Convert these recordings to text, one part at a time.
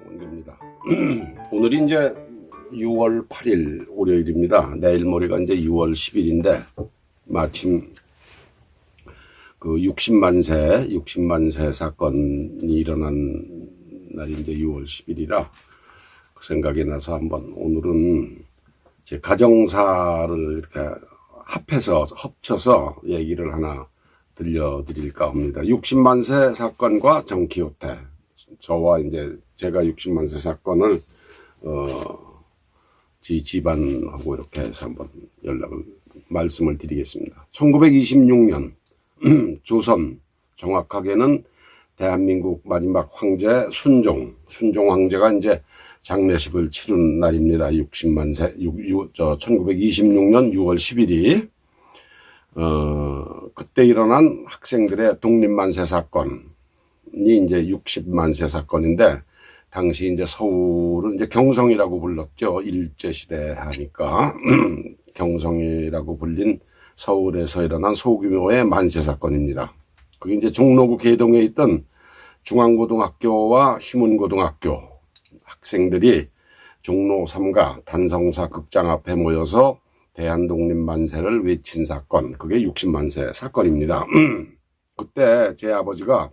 원기입니다. 오늘이 이제 6월 8일 월요일입니다. 내일 모레가 이제 6월 10일인데 마침 그 60만 세 사건이 일어난 날이 이제 6월 10일이라 그 생각이 나서 한번 오늘은 제 가정사를 이렇게 합쳐서 얘기를 하나 들려드릴까 합니다. 60만 세 사건과 정키호테. 저와 이제 제가 60만 세 사건을 집안하고 이렇게 해서 한번 말씀을 드리겠습니다. 1926년 조선, 정확하게는 대한민국 마지막 황제 순종 황제가 이제 장례식을 치른 날입니다. 60만 세 1926년 6월 10일이 그때 일어난 학생들의 독립만세 사건이 이제 60만 세 사건인데, 당시 이제 서울은 이제 경성이라고 불렀죠. 일제시대 하니까. 경성이라고 불린 서울에서 일어난 소규모의 만세 사건입니다. 그게 이제 종로구 계동에 있던 중앙고등학교와 휘문고등학교 학생들이 종로 3가 단성사 극장 앞에 모여서 대한독립만세를 외친 사건, 그게 60만 세 사건입니다. 그때 제 아버지가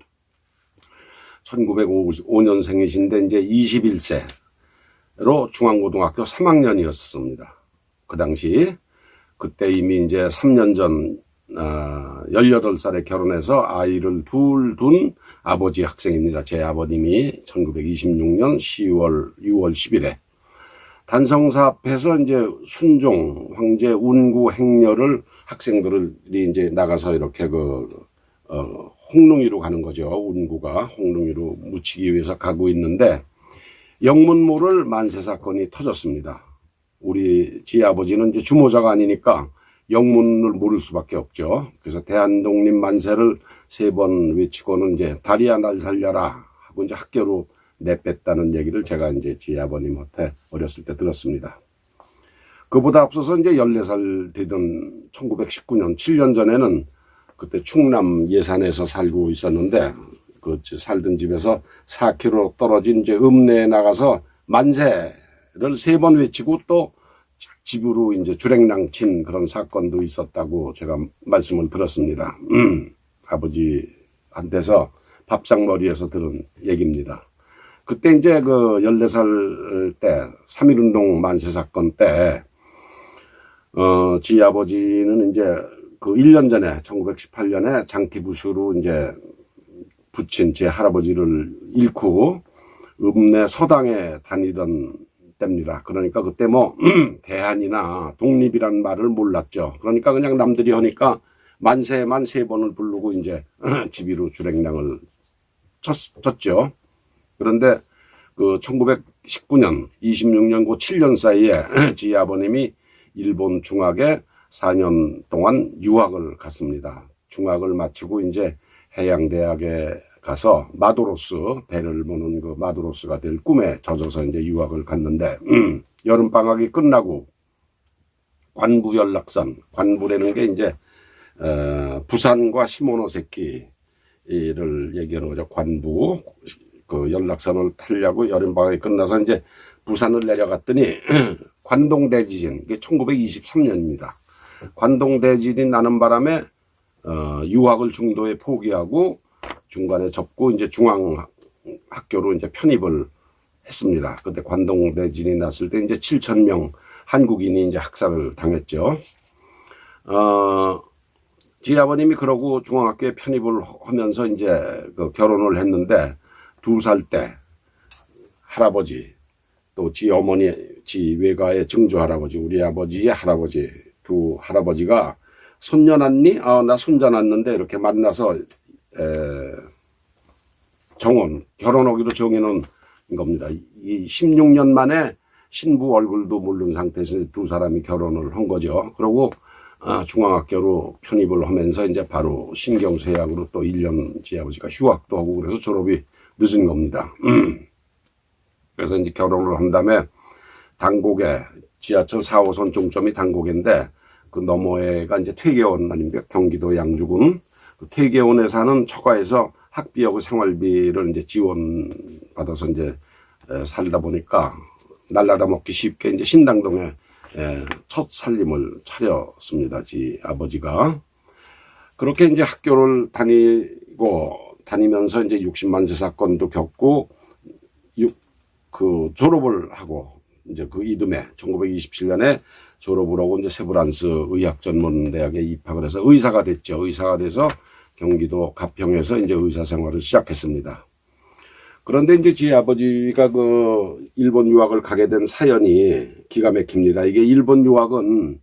1955년생이신데 이제 21세로 중앙고등학교 3학년이었습니다. 그 당시 그때 이미 이제 3년 전 18살에 결혼해서 아이를 둘 둔 아버지 학생입니다. 제 아버님이 1926년 6월 10일에 단성사 앞에서 이제 순종 황제 운구 행렬을 학생들이 이제 나가서 이렇게 홍릉이로 가는 거죠. 운구가 홍릉이로 묻히기 위해서 가고 있는데 영문 모를 만세 사건이 터졌습니다. 우리 지 아버지는 이제 주모자가 아니니까 영문을 모를 수밖에 없죠. 그래서 대한독립 만세를 3번 외치고는 이제 다리야 날 살려라 하고 이제 학교로 내뺐다는 얘기를 제가 이제 지 아버님한테 어렸을 때 들었습니다. 그보다 앞서서 이제 14살 되던 1919년 7년 전에는 그때 충남 예산에서 살고 있었는데 그 살던 집에서 4km 떨어진 이제 읍내에 나가서 만세를 3번 외치고 또 집으로 이제 주랭랑 친 그런 사건도 있었다고 제가 말씀을 들었습니다. 아버지한테서 밥상머리에서 들은 얘기입니다. 그때 이제 그 14살 때 3.1운동 만세 사건 때 지 아버지는 이제 그 1년 전에 1918년에 장기부수로 이제 붙인 제 할아버지를 잃고 읍내 서당에 다니던 때입니다. 그러니까 그때 뭐 대한이나 독립이란 말을 몰랐죠. 그러니까 그냥 남들이 하니까 만세만 3번을 부르고 이제 집위로 주랭랑을 쳤죠. 그런데 그 1919년 26년 그 7년 사이에 지 아버님이 일본 중학에 4년 동안 유학을 갔습니다. 중학을 마치고 이제 해양대학에 가서 마도로스, 배를 모는 그 마도로스가 될 꿈에 젖어서 이제 유학을 갔는데, 여름방학이 끝나고 관부 연락선, 관부라는 게 이제, 부산과 시모노세키를 얘기하는 거죠. 관부, 그 연락선을 타려고 여름방학이 끝나서 이제 부산을 내려갔더니, 관동대지진, 이게 1923년입니다. 관동대지진이 나는 바람에 유학을 중도에 포기하고 중간에 접고 이제 중앙학교로 이제 편입을 했습니다. 그때 관동대지진이 났을 때 이제 7,000명 한국인이 이제 학살을 당했죠. 지 아버님이 그러고 중앙학교에 편입을 하면서 이제 그 결혼을 했는데 2살 때 할아버지 또 지 어머니, 지 외가의 증조 할아버지, 우리 아버지의 할아버지, 두 할아버지가 손녀 낳니? 나 손자 낳는데 이렇게 만나서 결혼하기로 정해놓은 겁니다. 이 16년 만에 신부 얼굴도 모르는 상태에서 2사람이 결혼을 한 거죠. 그리고 중앙학교로 편입을 하면서 이제 바로 신경쇠약으로 또 1년 지 아버지가 휴학도 하고 그래서 졸업이 늦은 겁니다. 그래서 이제 결혼을 한 다음에 당곡에 지하철 4호선 종점이 당곡인데 그 너머에가 이제 퇴계원 아닙니까? 경기도 양주군. 그 퇴계원에 사는 처가에서 학비하고 생활비를 이제 지원받아서 이제 살다 보니까 날라다 먹기 쉽게 이제 신당동에 첫 살림을 차렸습니다. 지 아버지가. 그렇게 이제 학교를 다니면서 이제 60만세 사건도 겪고 그 졸업을 하고 이제 그 이듬해 1927년에 졸업을 하고 이제 세브란스 의학전문대학에 입학을 해서 의사가 됐죠. 의사가 돼서 경기도 가평에서 이제 의사 생활을 시작했습니다. 그런데 이제 제 아버지가 그 일본 유학을 가게 된 사연이 기가 막힙니다. 이게 일본 유학은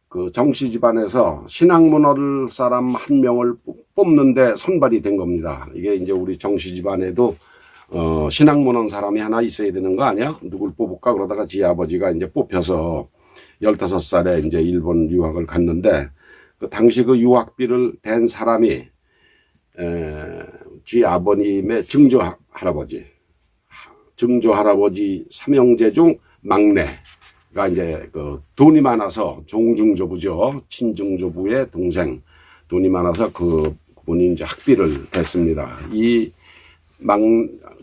그 정씨 집안에서 신학문화를 사람 한 명을 뽑는데 선발이 된 겁니다. 이게 이제 우리 정씨 집안에도 신학문화 사람이 하나 있어야 되는 거 아니야? 누굴 뽑을까? 그러다가 지 아버지가 이제 뽑혀서 15살에 이제 일본 유학을 갔는데 그 당시 그 유학비를 댄 사람이 지 아버님의 증조 할아버지 삼형제 중 막내가 이제 그 돈이 많아서 종중조부죠. 친중조부의 동생 돈이 많아서 그분이 이제 학비를 댔습니다.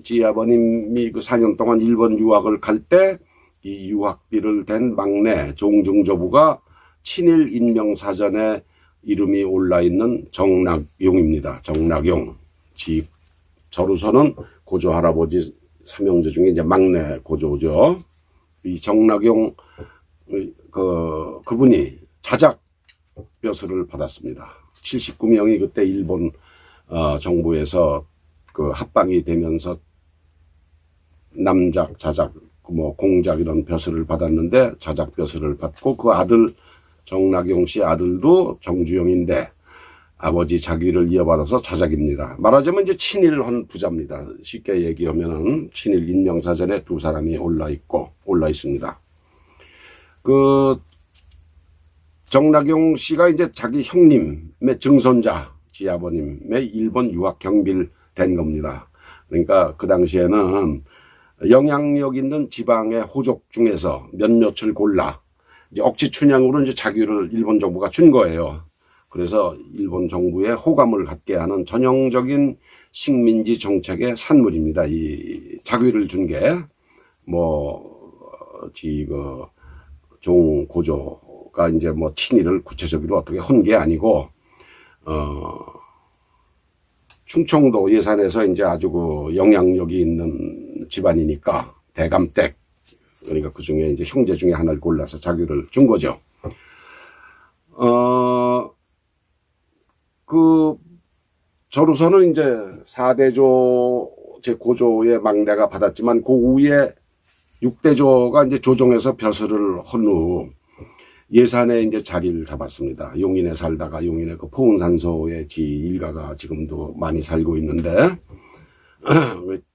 지 아버님이 그 4년 동안 일본 유학을 갈 때 이 유학비를 댄 막내 종중조부가 친일 인명사전에 이름이 올라있는 정낙용입니다. 정낙용. 저로서는 고조 할아버지 삼형제 중에 이제 막내 고조죠. 이 정낙용 그분이 자작 벼슬을 받았습니다. 79명이 그때 일본 정부에서 그 합방이 되면서 남작, 자작, 뭐 공작 이런 벼슬을 받았는데 자작 벼슬을 받고 그 아들 정낙용 씨 아들도 정주영인데 아버지 자기를 이어받아서 자작입니다. 말하자면 이제 친일헌 부자입니다. 쉽게 얘기하면은 친일 인명사전에 두 사람이 올라 있습니다. 그 정낙용 씨가 이제 자기 형님의 증손자 지 아버님의 일본 유학 경비된 겁니다. 그러니까 그 당시에는 영향력 있는 지방의 호족 중에서 몇몇을 골라 이제 억지 춘향으로 이제 자기를 일본 정부가 준 거예요. 그래서 일본 정부의 호감을 갖게 하는 전형적인 식민지 정책의 산물입니다. 이 자귀를 준 게 종고조가 이제 뭐 친일을 구체적으로 어떻게 한 게 아니고 충청도 예산에서 이제 아주 그 영향력이 있는 집안이니까 대감댁 그러니까 그 중에 이제 형제 중에 하나를 골라서 자기를 준 거죠. 저로서는 이제 4대조 제 고조의 막내가 받았지만 그 위에 6대조가 이제 조정에서 벼슬을 한 후 예산에 이제 자리를 잡았습니다. 용인에 살다가 용인의 그 포은산소에 지 일가가 지금도 많이 살고 있는데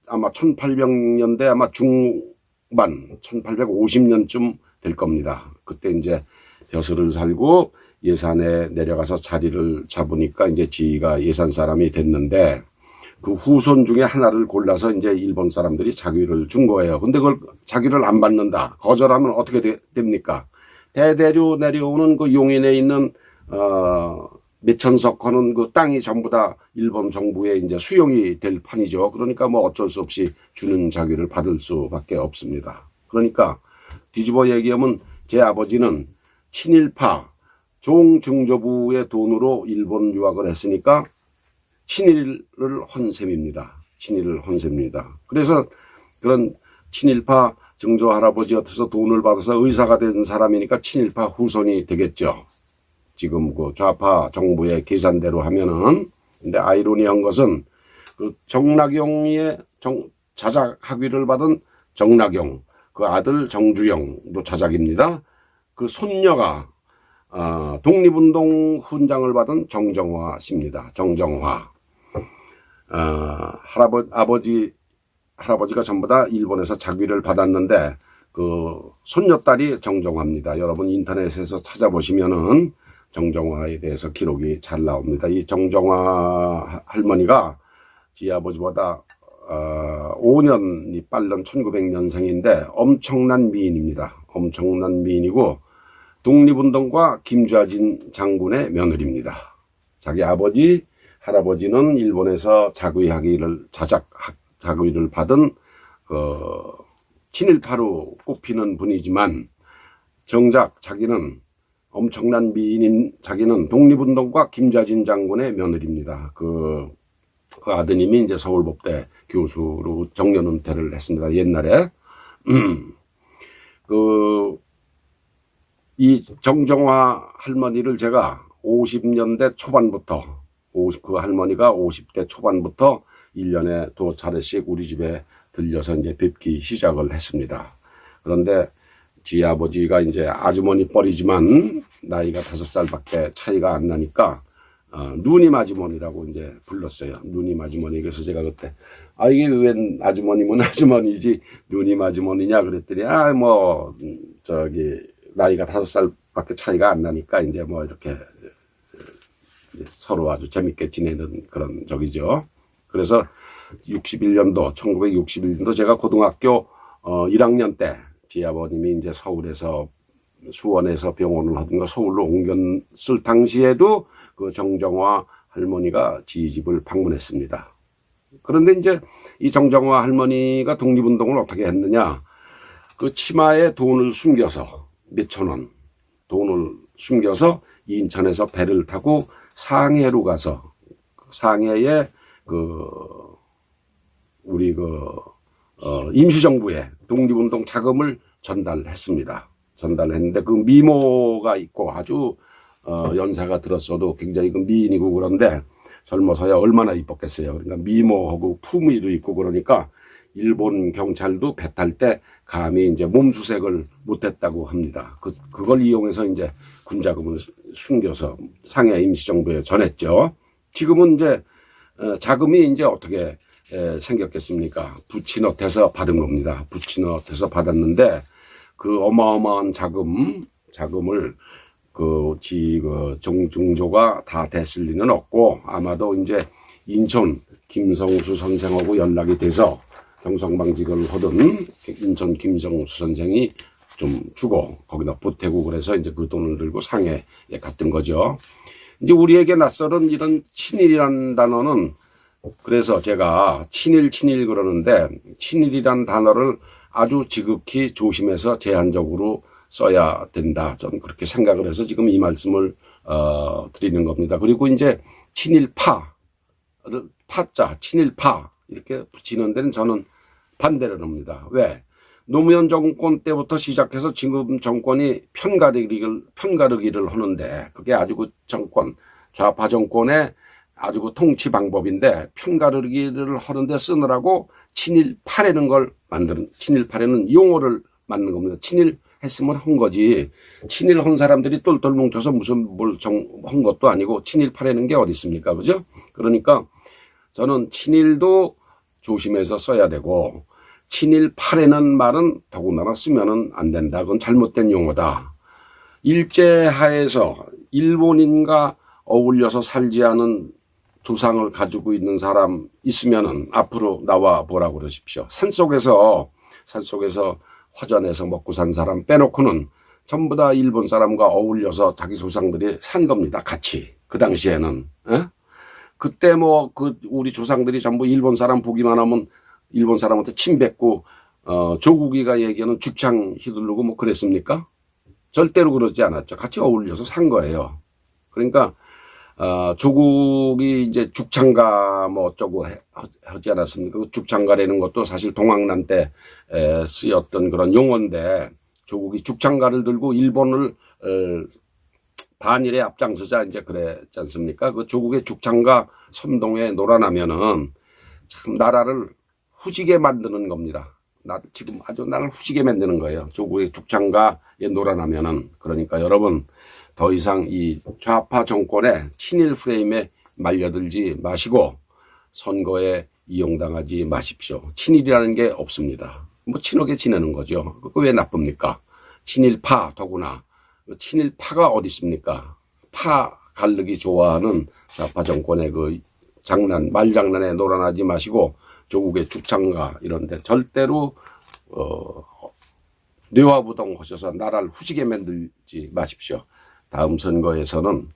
아마 1800년대 아마 중반 1850년쯤 될 겁니다. 그때 이제 벼슬을 살고 예산에 내려가서 자리를 잡으니까 이제 지가 예산 사람이 됐는데 그 후손 중에 하나를 골라서 이제 일본 사람들이 자기를 준 거예요. 근데 그걸 자기를 안 받는다. 거절하면 어떻게 됩니까? 대대로 내려오는 그 용인에 있는 몇천석 하는 그 땅이 전부 다 일본 정부에 이제 수용이 될 판이죠. 그러니까 뭐 어쩔 수 없이 주는 자기를 받을 수밖에 없습니다. 그러니까 뒤집어 얘기하면 제 아버지는 친일파 종증조부의 돈으로 일본 유학을 했으니까 친일을 헌 셈입니다. 친일을 헌 셈입니다. 그래서 그런 친일파 증조 할아버지한테서 돈을 받아서 의사가 된 사람이니까 친일파 후손이 되겠죠. 지금 그 좌파 정부의 계산대로 하면은. 근데 아이러니한 것은 그 정낙용의 자작 학위를 받은 정낙용, 그 아들 정주영도 자작입니다. 그 손녀가 독립운동 훈장을 받은 정정화 씨입니다. 정정화. 할아버지가 전부 다 일본에서 자귀를 받았는데 그 손녀딸이 정정화입니다. 여러분 인터넷에서 찾아보시면은 정정화에 대해서 기록이 잘 나옵니다. 이 정정화 할머니가 지 아버지보다 5년이 빠른 1900년생인데 엄청난 미인입니다. 엄청난 미인이고 독립운동가 김좌진 장군의 며느리입니다. 자기 아버지, 할아버지는 일본에서 자귀를 받은 친일파로 꼽히는 분이지만 정작 자기는 엄청난 미인인 자기는 독립운동가 김자진 장군의 며느리입니다. 그 아드님이 이제 서울법대 교수로 정년 은퇴를 했습니다. 옛날에. 이 정정화 할머니를 제가 50년대 초반부터, 그 할머니가 50대 초반부터 1년에 2차례씩 우리 집에 들려서 이제 뵙기 시작을 했습니다. 그런데 지 아버지가 이제 아주머니 뻘이지만 나이가 5살밖에 차이가 안 나니까 누님 아주머니라고 이제 불렀어요. 누님 아주머니. 그래서 제가 그때 이게 웬 아주머니면 아주머니지 누님 아주머니냐 그랬더니 나이가 5살밖에 차이가 안 나니까 이제 뭐 이렇게 서로 아주 재밌게 지내는 그런 적이죠. 그래서 1961년도 제가 고등학교 1학년 때 제 아버님이 이제 서울에서 수원에서 병원을 하든가 서울로 옮겼을 당시에도 그 정정화 할머니가 지집을 방문했습니다. 그런데 이제 이 정정화 할머니가 독립운동을 어떻게 했느냐. 그 치마에 돈을 숨겨서 몇천 원 돈을 숨겨서 인천에서 배를 타고 상해로 가서 상해에 우리 임시정부에 독립운동 자금을 전달했습니다. 전달했는데 그 미모가 있고 아주 연세가 들었어도 굉장히 그 미인이고 그런데 젊어서야 얼마나 이뻤겠어요. 그러니까 미모하고 품위도 있고 그러니까 일본 경찰도 배 탈 때 감히 이제 몸수색을 못했다고 합니다. 그걸 이용해서 이제 군자금을 숨겨서 상해 임시정부에 전했죠. 지금은 이제 자금이 이제 어떻게 생겼겠습니까? 부친업해서 받은 겁니다. 부친업해서 받았는데 그 어마어마한 자금을 정중조가 다 됐을 리는 없고 아마도 이제 인천 김성수 선생하고 연락이 돼서 경성방직을 하던 인천 김성수 선생이 좀 주고 거기다 보태고 그래서 이제 그 돈을 들고 상해에 갔던 거죠. 이제 우리에게 낯설은 이런 친일이라는 단어는 그래서 제가 친일 그러는데 친일이란 단어를 아주 지극히 조심해서 제한적으로 써야 된다. 저는 그렇게 생각을 해서 지금 이 말씀을 드리는 겁니다. 그리고 이제 파자 친일파 이렇게 붙이는 데는 저는 반대를 합니다. 왜? 노무현 정권 때부터 시작해서 지금 정권이 편가르기를 하는데 그게 아주 그 정권 좌파 정권의 아주 그 통치 방법인데 편가르기를 하는데 쓰느라고 친일파라는 걸 친일파라는 용어를 만든 겁니다. 친일했으면 한 거지. 친일한 사람들이 똘똘 뭉쳐서 무슨 한 것도 아니고 친일파라는 게 어디 있습니까? 그죠? 그러니까 저는 친일도 조심해서 써야 되고 친일파라는 말은 더군다나 쓰면은 안 된다. 그건 잘못된 용어다. 일제하에서 일본인과 어울려서 살지 않은 조상을 가지고 있는 사람 있으면은 앞으로 나와 보라고 그러십시오. 산속에서 화전에서 먹고 산 사람 빼놓고는 전부 다 일본 사람과 어울려서 자기 조상들이 산 겁니다. 같이. 그 당시에는. 그때 우리 조상들이 전부 일본 사람 보기만 하면 일본 사람한테 침뱉고, 조국이가 얘기하는 죽창 휘두르고 뭐 그랬습니까? 절대로 그러지 않았죠. 같이 어울려서 산 거예요. 그러니까, 조국이 이제 죽창가 뭐 어쩌고 하지 않았습니까? 그 죽창가라는 것도 사실 동학난 때 쓰였던 그런 용어인데 조국이 죽창가를 들고 일본을 반일에 앞장서자 이제 그랬지 않습니까? 그 조국의 죽창가 선동에 놀아나면은 참 나라를 후지게 만드는 겁니다. 지금 아주 나를 후지게 만드는 거예요. 조국의 죽창가에 놀아나면은. 그러니까 여러분 더 이상 이 좌파 정권의 친일 프레임에 말려들지 마시고 선거에 이용당하지 마십시오. 친일이라는 게 없습니다. 뭐 친하게 지내는 거죠. 그거 왜 나쁩니까? 친일파 더구나. 친일파가 어디 있습니까? 파 갈르기 좋아하는 좌파 정권의 그 말장난에 놀아나지 마시고 조국의 죽창가 이런데 절대로 뇌화부동 하셔서 나라를 후지게 만들지 마십시오. 다음 선거에서는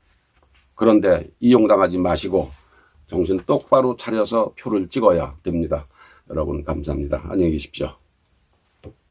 그런데 이용당하지 마시고 정신 똑바로 차려서 표를 찍어야 됩니다. 여러분 감사합니다. 안녕히 계십시오.